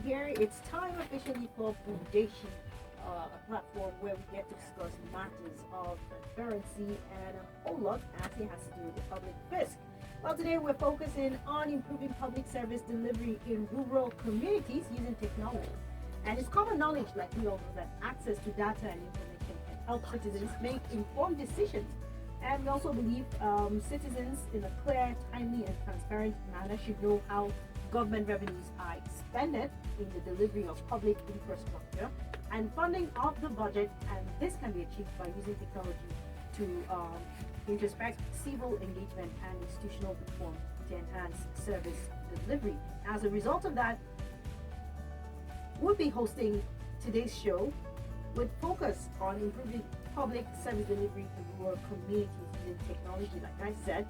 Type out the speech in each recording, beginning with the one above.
here. It's time officially for PPDC, a platform where we get to discuss matters of transparency and a whole lot as it has to do with public fisc. Well, today we're focusing on improving public service delivery in rural communities using technology. And it's common knowledge, like we all know, that access to data and information can help citizens make informed decisions. And we also believe citizens, in a clear, timely, and transparent manner, should know how government revenues are expended in the delivery of public infrastructure and funding of the budget. And this can be achieved by using technology to introspect civil engagement and institutional reform to enhance service delivery. As a result of that, we'll be hosting today's show with focus on improving public service delivery in rural communities using technology, like I said.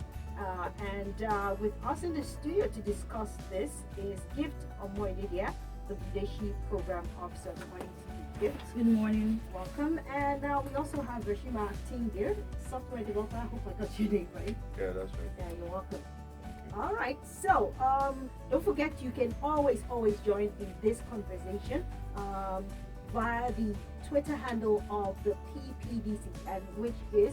With us in the studio to discuss this is Gift Omoidedia, the PPDC Program Officer. Good morning to you, Gift. Good morning. Welcome. And we also have Rashima Tingir, software developer. I hope I got your name right. Yeah, that's right. Yeah, you're welcome. All right. So don't forget, you can always join in this conversation via the Twitter handle of the PPDC, and which is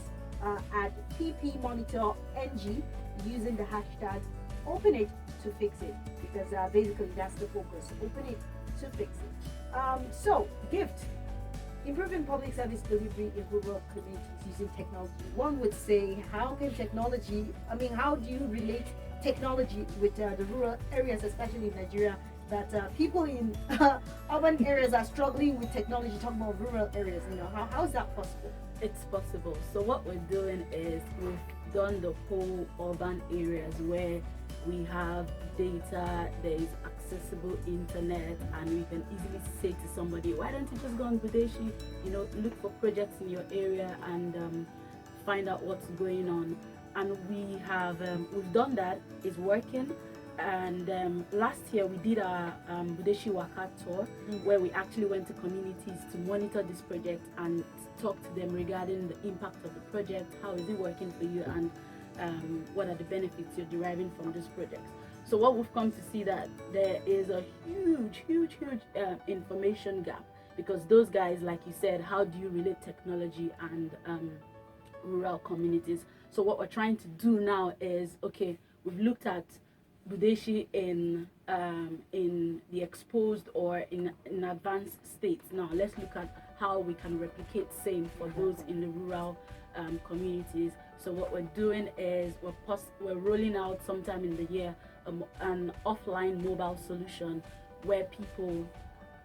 at PPMonitorNG, using the hashtag Open It to Fix It, because basically that's the focus. Open it to fix it. So, Gift, improving public service delivery in rural communities using technology. One would say, how can technology, how do you relate technology with the rural areas, especially in Nigeria, that people in urban areas are struggling with technology, talking about rural areas, how is that possible? It's possible. So what we're doing is we've done the whole urban areas where we have data, there is accessible internet, and we can easily say to somebody, why don't you just go on PPDC, look for projects in your area and find out what's going on. And we have we've done that. It's working. And last year we did our PPDC Waka tour, where we actually went to communities to monitor this project and talk to them regarding the impact of the project, how is it working for you, and what are the benefits you're deriving from this project. So what we've come to see, that there is a huge information gap, because those guys, like you said, how do you relate technology and rural communities? So what we're trying to do now is, okay, we've looked at PPDC in the exposed or in advanced states. Now let's look at how we can replicate same for those in the rural communities. So what we're doing is we're rolling out sometime in the year an offline mobile solution where people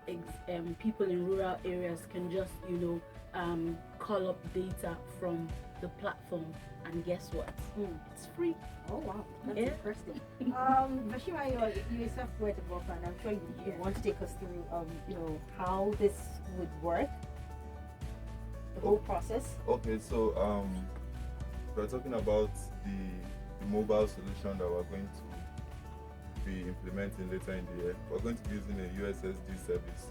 in rural areas can just call up data from the platform, and guess what? It's free. Oh wow, that's interesting. Rashima, you're a software developer, and I'm sure you want to take us through how this would work, the whole process. Okay, so we're talking about the mobile solution that we're going to be implementing later in the year. We're going to be using a USSD service,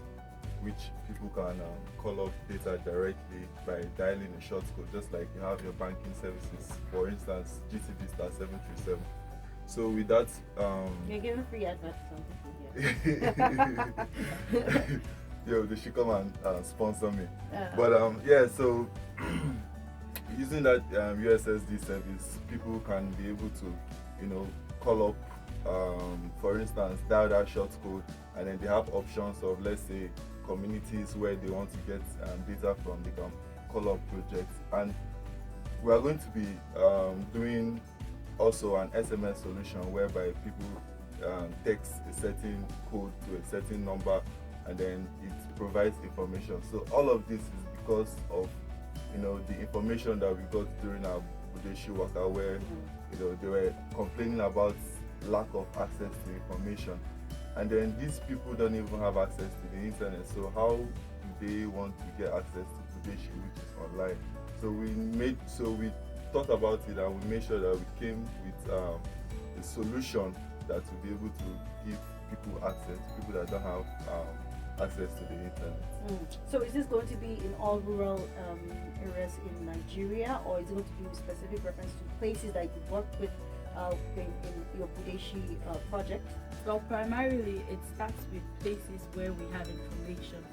which people can call up data directly by dialing a short code, just like you have your banking services, for instance, GTB star 737. So with that, you're giving free advice to some people here. yo, they should come and sponsor me. But so using that USSD service, people can be able to, call up, for instance, dial that short code, and then they have options of, let's say, communities where they want to get data from. They can call up projects, and we are going to be doing also an SMS solution whereby people text a certain code to a certain number, and then it provides information. So all of this is because of the information that we got during our PPDC Waka, where they were complaining about lack of access to information. And then these people don't even have access to the internet. So how do they want to get access to PPDC, which is online? So we thought about it, and we made sure that we came with a solution that will be able to give people access, people that don't have access to the internet. So is this going to be in all rural areas in Nigeria, or is it going to be with specific reference to places that you work with in your Budeshi project? Well, primarily it starts with places where we have information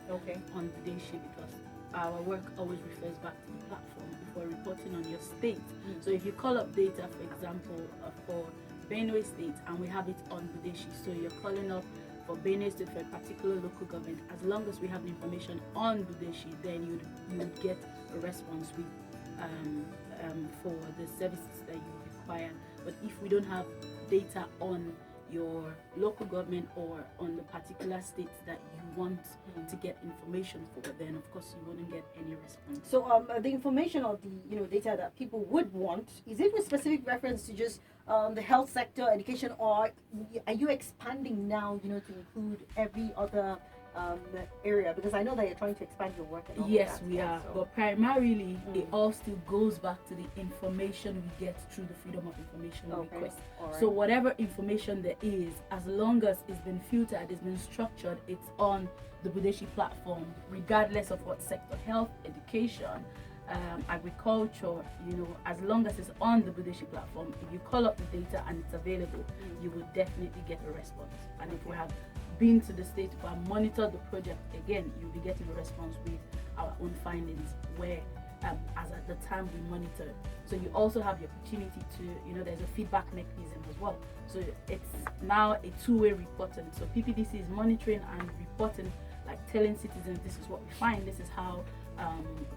Okay. on Budeshi, because our work always refers back to the platform before reporting on your state. So if you call up data, for example, for Benue State, and we have it on Budeshi, so you're calling up for Benue State for a particular local government, as long as we have the information on Budeshi, then you would get a response with for the services that you require. But if we don't have data on your local government or on the particular state that you want to get information for, then of course you wouldn't get any response. So the information or the data that people would want, is it with specific reference to just the health sector, education, or are you expanding now to include every other area? Because I know that you're trying to expand your work. And all Yes, that, we are, so. but primarily it all still goes back to the information we get through the freedom of information request. All right. So whatever information there is, as long as it's been filtered, it's been structured, it's on the Budeshi platform, regardless of what sector, health, education, agriculture, as long as it's on the Budeshi platform, if you call up the data and it's available, you will definitely get a response. And if we have been to the state and monitored the project, again, you'll be getting a response with our own findings, where as at the time we monitored. So you also have the opportunity to, there's a feedback mechanism as well. So it's now a two-way reporting. So PPDC is monitoring and reporting, like telling citizens, this is what we find, this is how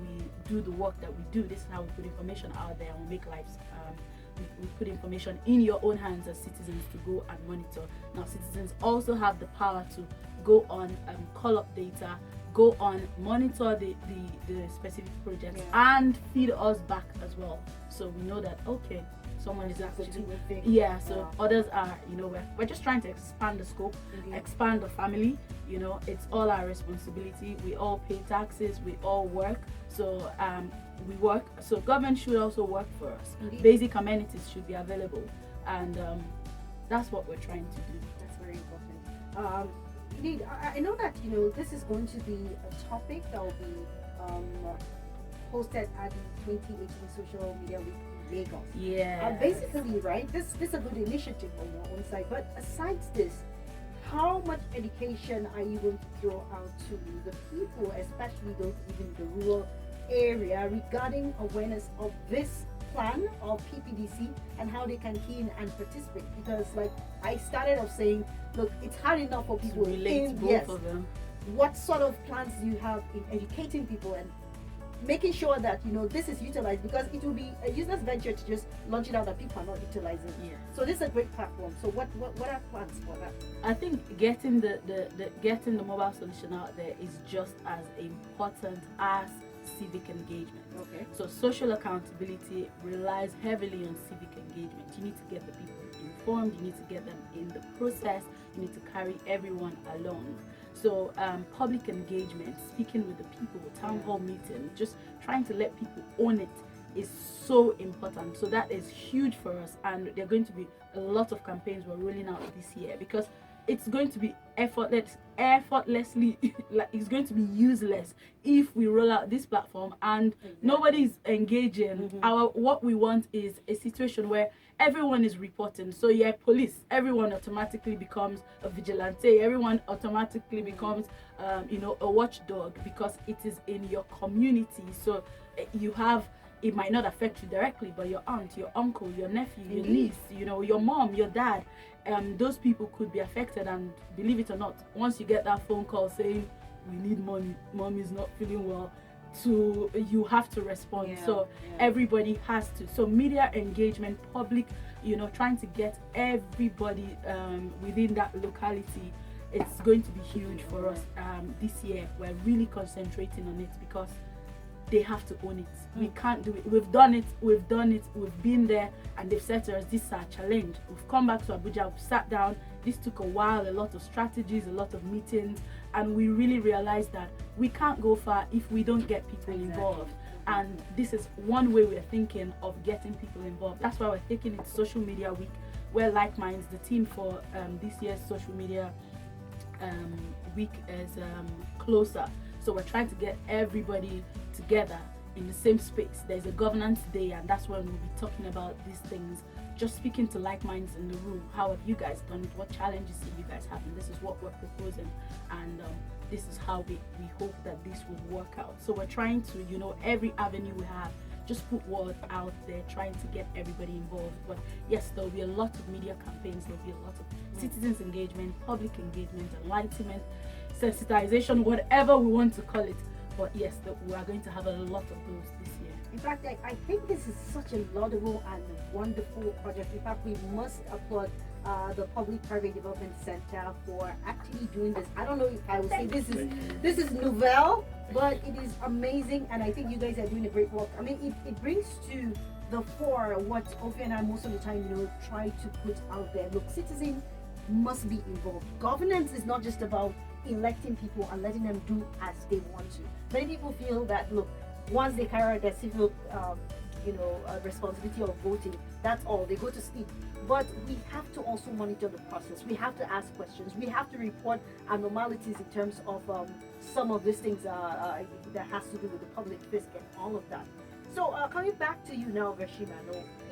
we do the work that we do, this is how we put information out there and we make lives. We put information in your own hands as citizens to go and monitor. Now citizens also have the power to go on, call up data, go on, monitor the specific projects, and feed us back as well. So we know that, okay, someone is actually so others are, we're just trying to expand the scope, expand the family. It's all our responsibility. We all pay taxes, we all work, so we work, so government should also work for us. Basic amenities should be available, and that's what we're trying to do. That's very important. I know that this is going to be a topic that will be hosted at the 2018 Social Media Week in Lagos. Yeah. Basically, right, this is a good initiative on your own side, but aside this, how much education are you going to throw out to the people, especially those living in the rural area, regarding awareness of this plan of PPDC and how they can key in and participate? Because like I started off saying, look, it's hard enough for people to relate in both of them. What sort of plans do you have in educating people and making sure that this is utilized, because it will be a useless venture to just launch it out that people are not utilizing. So this is a great platform. So what are plans for that? I think getting getting the mobile solution out there is just as important as civic engagement. Okay. So social accountability relies heavily on civic engagement. You need to get the people informed, you need to get them in the process, you need to carry everyone along. So public engagement, speaking with the people, town hall meeting, just trying to let people own it is so important. So that is huge for us, and there are going to be a lot of campaigns we're rolling out this year, because it's going to be effortlessly like it's going to be useless if we roll out this platform and nobody's engaging. What we want is a situation where everyone is reporting. So police, everyone automatically becomes a vigilante, everyone automatically becomes a watchdog, because it is in your community. So you have, it might not affect you directly, but your aunt, your uncle, your nephew, your niece, your mom, your dad, those people could be affected. And believe it or not, once you get that phone call saying we need money, mom is not feeling well, you have to respond. So everybody has to. So media engagement, public, trying to get everybody within that locality, it's going to be huge for us this year. We're really concentrating on it because they have to own it. We can't do it. We've done it, we've been there, and they've said to us, this is our challenge. We've come back to Abuja, we've sat down. This took a while, a lot of strategies, a lot of meetings, and we really realized that we can't go far if we don't get people involved. And this is one way we're thinking of getting people involved. That's why we're taking it to Social Media Week, where Like Minds, the team for this year's Social Media Week, is closer. So we're trying to get everybody together in the same space. There's a governance day, and that's when we'll be talking about these things just speaking to like minds in the room. How have you guys done it? What challenges do you guys have? And this is what we're proposing, and this is how we hope that this will work out. So we're trying to, every avenue we have, just put word out there, trying to get everybody involved. But yes, there'll be a lot of media campaigns, there'll be a lot of citizens engagement, public engagement, enlightenment, sensitization, whatever we want to call it. But yes, we are going to have a lot of those this year. In fact, I think this is such a laudable and wonderful project. In fact, we must applaud the Public-Private Development Center for actually doing this. I don't know if I would say this is nouvelle, but it is amazing, and I think you guys are doing a great work. I mean, it brings to the fore what Ophie and I most of the time, try to put out there. Look, citizens must be involved. Governance is not just about electing people and letting them do as they want to. Many people feel that, look, once they carry out their civil responsibility of voting, that's all, they go to sleep. But we have to also monitor the process. We have to ask questions. We have to report abnormalities in terms of some of these things that has to do with the public fisc and all of that. So coming back to you now, Vershima,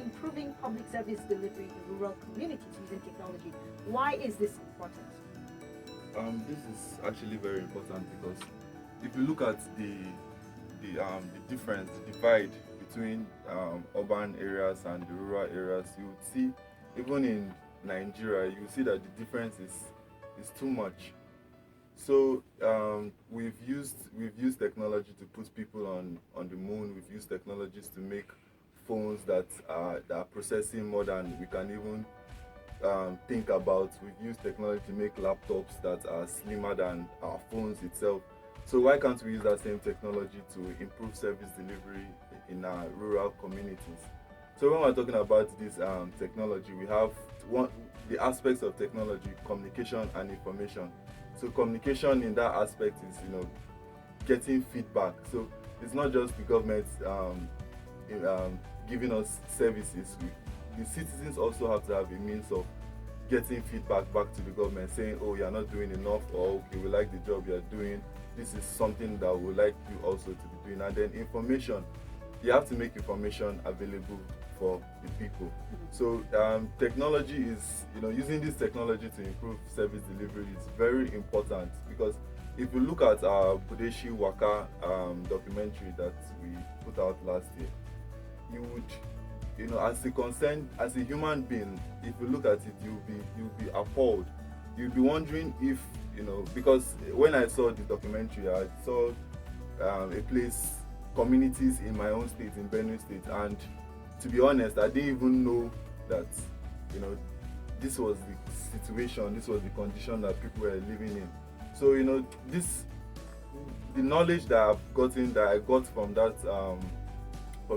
improving public service delivery in rural communities using technology. Why is this important? This is actually very important because if you look at the difference, the divide between urban areas and the rural areas, you would see, even in Nigeria, you see that the difference is too much. So we've used technology to put people on the moon. We've used technologies to make phones that are processing more than we can even think about. We've used technology to make laptops that are slimmer than our phones itself. So why can't we use that same technology to improve service delivery in our rural communities? So when we're talking about this technology, we have the aspects of technology: communication and information. So communication in that aspect is, getting feedback. So it's not just the government giving us services. The citizens also have to have a means of getting feedback back to the government, saying, oh, you're not doing enough, or okay, we like the job you're doing. This is something that we would like you also to be doing. And then information, you have to make information available for the people. So technology is, using this technology to improve service delivery is very important, because if you look at our Budeshi Waka documentary that we put out last year, you would, as a human being, if you look at it, you'll be appalled. You'll be wondering if, because when I saw the documentary, I saw a place, communities in my own state, in Benue State, and to be honest, I didn't even know that, this was the situation, this was the condition that people were living in. So, the knowledge that I got from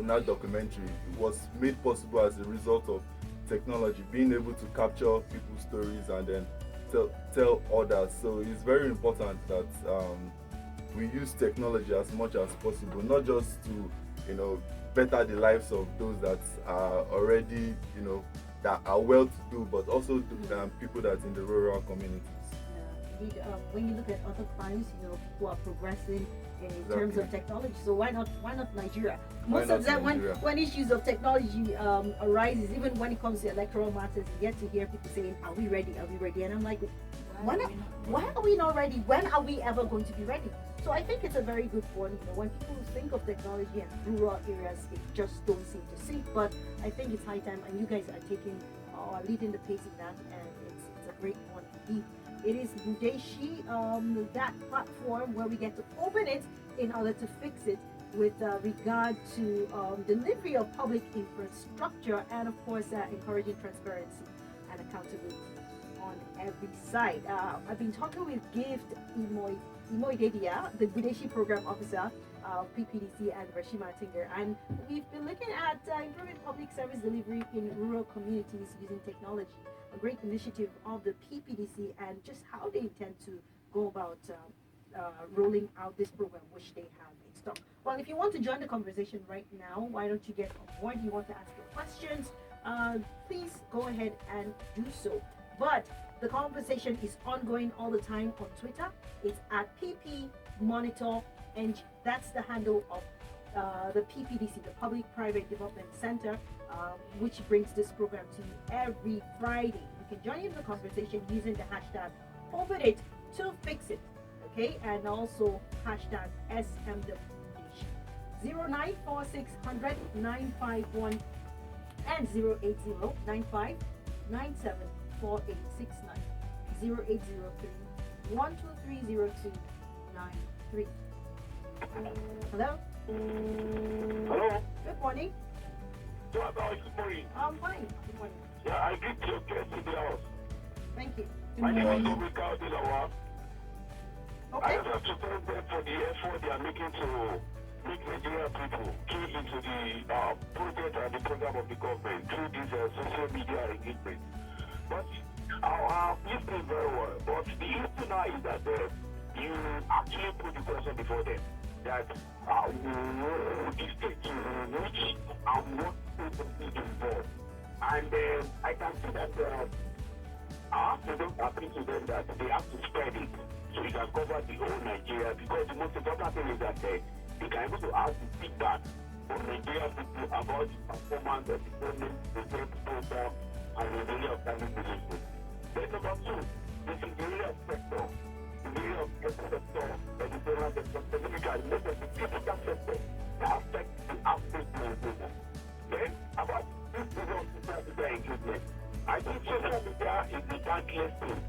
that documentary was made possible as a result of technology, being able to capture people's stories and then tell others. So it's very important that we use technology as much as possible, not just to better the lives of those that are already that are well to do, but also to people that in the rural communities. Indeed, when you look at other crimes, people are progressing in terms of technology. So why not Nigeria? Most of them, when issues of technology arises, even when it comes to electoral matters, you get to hear people saying, "Are we ready? Are we ready?" And I'm like, why are we not ready? When are we ever going to be ready? So I think it's a very good point. When people think of technology and rural areas, it just don't seem to sync. But I think it's high time, and you guys are leading the pace in that, and it's a great one indeed. It is Budeshi, that platform where we get to open it in order to fix it with regard to delivery of public infrastructure, and of course encouraging transparency and accountability on every side. I've been talking with Gift Imoidedia, the Budeshi Program Officer of PPDC, and Vershima Tinger, and we've been looking at improving public service delivery in rural communities using technology. A great initiative of the PPDC, and just how they intend to go about rolling out this program, which they have in stock. Well, if you want to join the conversation right now, why don't you get on board? You want to ask your questions, please go ahead and do so. But the conversation is ongoing all the time on Twitter. It's at PP Monitor, and that's the handle of the PPDC, the Public-Private Development Center, which brings this program to you every Friday. You can join in the conversation using the hashtag OpenIt to fix it, okay? And also hashtag SMW. 094600 951 and 08095 974869 0803 1230293. Hello? Hello? Good morning. Yeah, good morning. I'm fine. Good morning. Yeah, I get your guest in the house. Thank you. My name is Omika Dilawa. I Okay. just have to thank them for the effort they are making to make Nigerian people key into the project and the program of the government through this social media engagement. But I've listened very well. But the issue now is that you actually put the question before them that the state to which and what people need involved. And I can see that I have to don't appeal to them that they have to spread it so it can cover the whole Nigeria, because the most important thing is that they can able to ask the feedback from Nigerian people about the performance of the government, the program, and the area of climate relations. Then number two, this is the area of sector, the area of health sector, editorial sector, specifically, most of the physical sector that affect the aspect of the. Then about this program of social media engagement, I think social media is the thankless thing.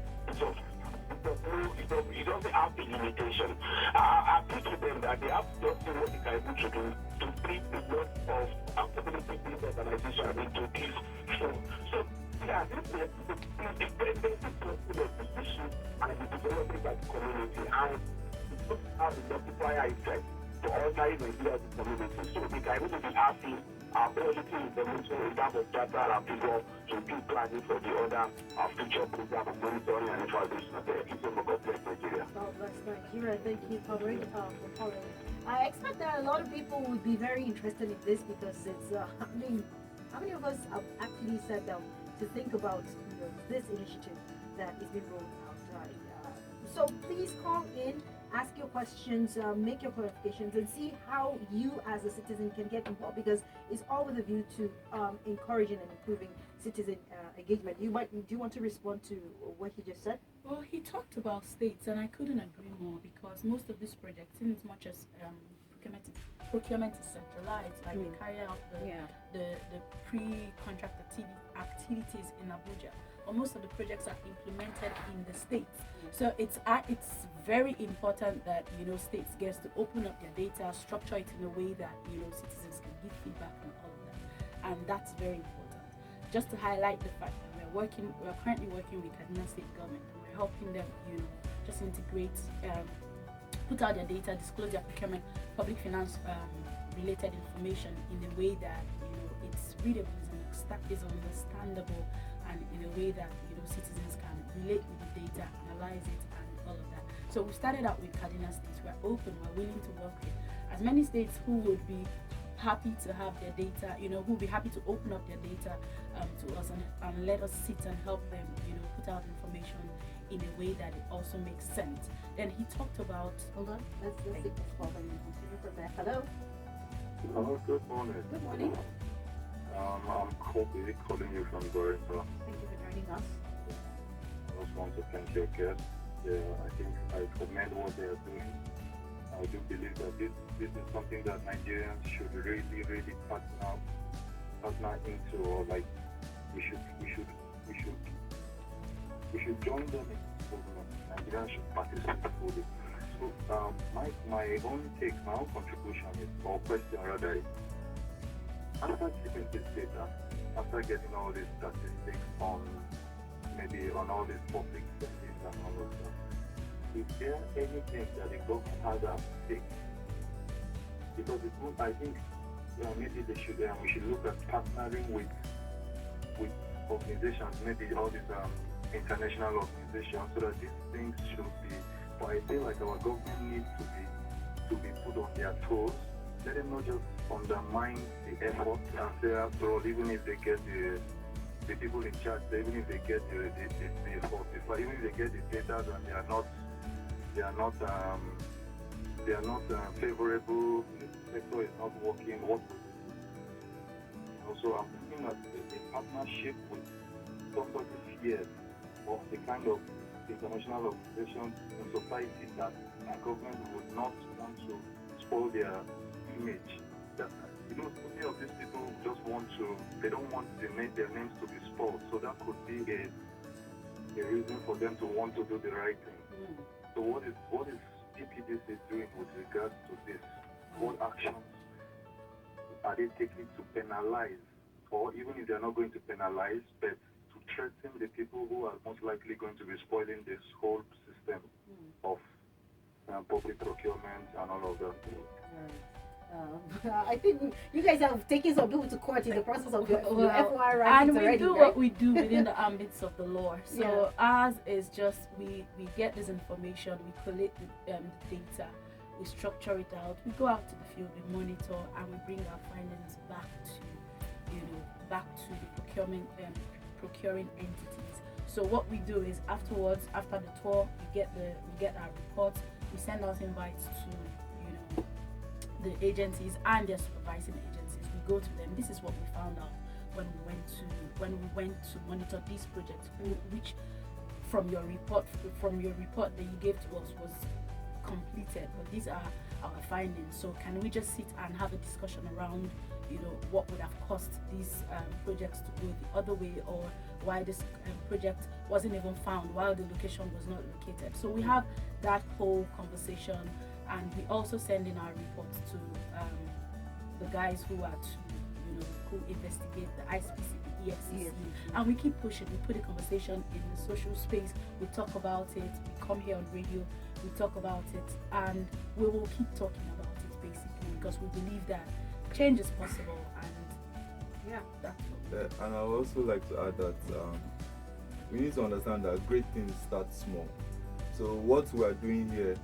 It doesn't have the limitation. I put to them that they have to just do what they can able to do to bring the work of community-based organization into this form. So, yeah, this is the dependency to the position and the development by the community, and it doesn't have a multiplier effect to ordinary Nigerian community. So, they can able to be asking quality information in terms of data and people to do planning for the other future program of monitoring and evaluation of the system of Nigeria. God bless Nigeria. Thank you for calling. I expect that a lot of people would be very interested in this because it's, how many of us have actually sat down to think about this initiative that is being rolled out? So please call in, ask your questions, make your clarifications, and see how you as a citizen can get involved, because it's all with a view to encouraging and improving citizen engagement. Do you want to respond to what he just said? Well, he talked about states, and I couldn't agree more, because most of these projects, in as much as procurement is centralized, like they carry out the pre-contract activities in Abuja, or most of the projects are implemented in the states. So it's very important that states get to open up their data, structure it in a way that citizens can give feedback on all of that, and that's very important. Just to highlight the fact that we're currently working with Kaduna State government, and we're helping them just integrate, put out their data, disclose their procurement, public finance related information in a way that it's readable, is understandable, and in a way that citizens can relate with the data, analyze it, and all of that. So we started out with Kaduna states. We're open, we're willing to work with as many states who would be happy to have their data, who would be happy to open up their data to us and let us sit and help them, put out information in a way that it also makes sense. Then he talked about. Hold on, let's take this call and continue from there. Hello. Hello, good morning. Good morning. I'm Kobe, calling you from Gorissa. Thank you for joining us. I just want to thank your guests. I think I commend what they are doing. I do believe that this is something that Nigerians should really partner into, or like we should join them in this program. Nigerians should participate fully. So my own take, my own contribution is, or question rather, is, after getting this data, after getting all these statistics on all these public services and all of that, is there anything that the government has at stake? Because I think maybe we should look at partnering with organizations, maybe all these international organizations, so that these things should be. But I feel like our government needs to be put on their toes. Let them not just undermine the effort and say, after all, even if they get the people in charge, even if they get the even if they get the data and they are not favorable sector is not working, what will we do? Also, I'm looking at a partnership with somebody here of the kind of international organizations in society that our government would not want to spoil their image. That, many of these people just they don't want their names to be spoiled. So that could be a reason for them to want to do the right thing. So what is PPDC doing with regards to this? What actions are they taking to penalize, or even if they're not going to penalize, but to threaten the people who are most likely going to be spoiling this whole system of public procurement and all of that? I think you guys have taken some people to court in the process of your FOI rankings and we already, do right? what we do within the ambits of the law. So ours is just we get this information, we collect the data, we structure it out, we go out to the field, we monitor, and we bring our findings back to the procuring entities. So what we do is afterwards, after the tour, we get our reports, we send out invites to the agencies and their supervising agencies. We go to them. This is what we found out when we went to monitor these projects, which from your report that you gave to us was completed. But these are our findings. So can we just sit and have a discussion around what would have cost these projects to go the other way, or why this project wasn't even found while the location was not located. So we have that whole conversation, and we also send in our reports to the guys who are who investigate the ISPC, the EFCC, and we keep pushing. We put a conversation in the social space, we talk about it, we come here on radio, we talk about it, and we will keep talking about it basically, because we believe that change is possible, and that's what and I would also like to add that we need to understand that great things start small. So what we are doing here,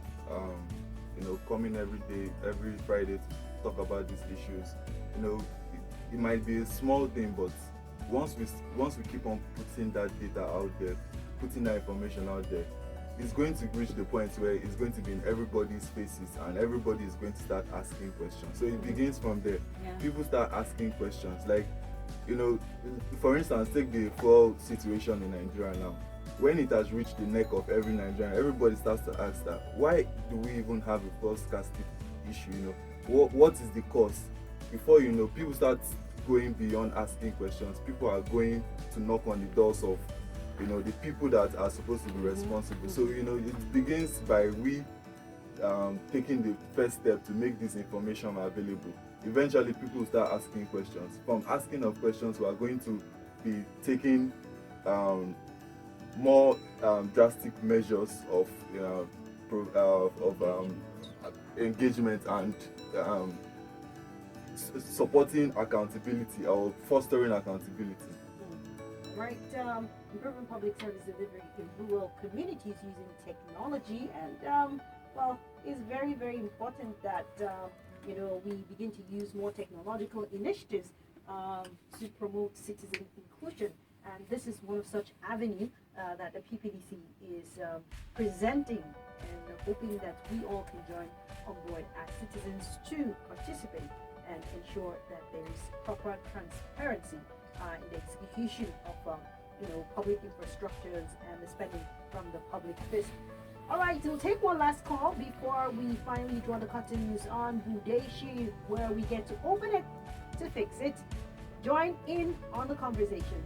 coming every day, every Friday to talk about these issues, it might be a small thing, but once we keep on putting that data out there, putting that information out there, it's going to reach the point where it's going to be in everybody's faces, and everybody is going to start asking questions. So it begins from there. People start asking questions, like, for instance, take the fuel situation in Nigeria now. When it has reached the neck of every Nigerian, everybody starts to ask that, why do we even have a fuel scarcity issue? What is the cause? Before people start going beyond asking questions, people are going to knock on the doors of the people that are supposed to be responsible. So it begins by we taking the first step to make this information available. Eventually people will start asking questions. From asking of questions, we are going to be taking more drastic measures of engagement and supporting accountability or fostering accountability. Right, improving public service delivery in rural communities using technology, and it's very, very important that we begin to use more technological initiatives to promote citizen inclusion, and this is one of such avenue that the PPDC is presenting, and hoping that we all can join on board as citizens to participate and ensure that there is proper transparency in the execution of public infrastructures and the spending from the public fisc. All right, we'll take one last call before we finally draw the curtains on Budeshi, where we get to open it to fix it. Join in on the conversation.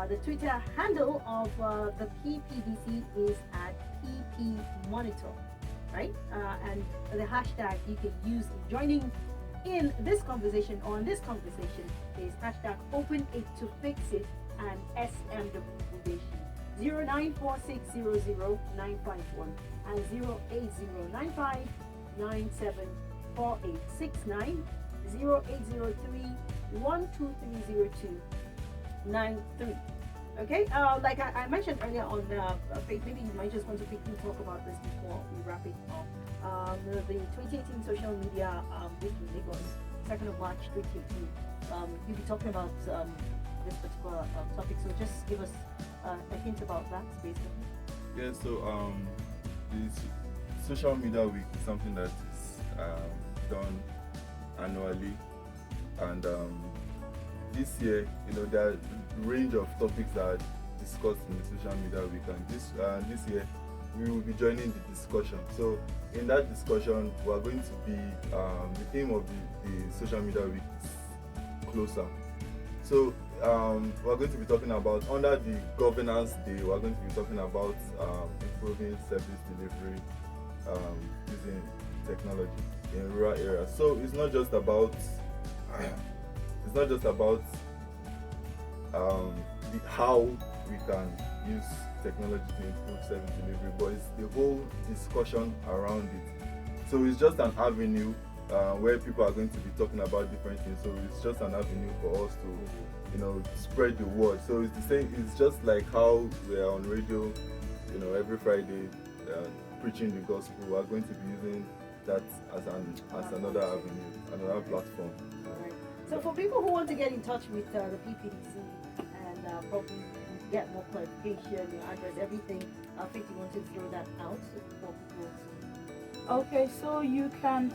The Twitter handle of the PPDC is at PPMonitor, right? And the hashtag you can use in joining in this conversation, or on this conversation, is hashtag open it to fix it and SMW Budeshi. 094600951 and 08095974869, 0803-1230293. Okay, like I mentioned earlier on Faith, maybe you might just want to quickly talk about this before we wrap it up. The 2018 Social Media Week in Lagos, 2nd of March 2018. You'll be talking about this particular topic, so just give us a hint about that, basically. Yeah, so the Social Media Week is something that is done annually, and this year, there are a range of topics that are discussed in the social media week, and this year we will be joining the discussion. So in that discussion, we are going to be the theme of the social media week is closer. So we're going to be talking about, under the governance day, we're going to be talking about improving service delivery using technology in rural areas. So it's not just about how we can use technology to improve service delivery, but it's the whole discussion around it. So it's just an avenue where people are going to be talking about different things. So it's just an avenue for us to, spread the word. So it's the same. It's just like how we are on radio, every Friday preaching the gospel. We are going to be using that as another avenue, another platform. All right. So for people who want to get in touch with the PPDC and probably get more clarification, your address, everything, I think you want to throw that out for people to. Okay, so you can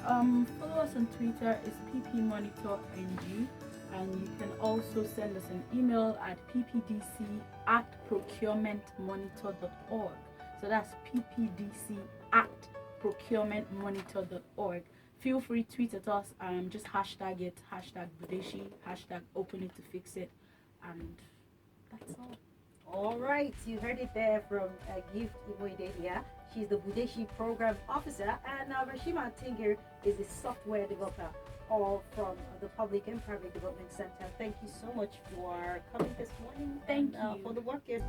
follow us on Twitter, it's ppmonitorng, and you can also send us an email at ppdc@procurementmonitor.org. So that's ppdc@procurementmonitor.org. Feel free to tweet at us, just hashtag it, #Budeshi, #open it to fix it, and that's all. All right, you heard it there from Gift Iboidelia. She's the Budeshi Program Officer, and Rashima Tingir is the software developer, all from the Public and Private Development Center. Thank you so much for coming this morning. Thank and, you for the work you're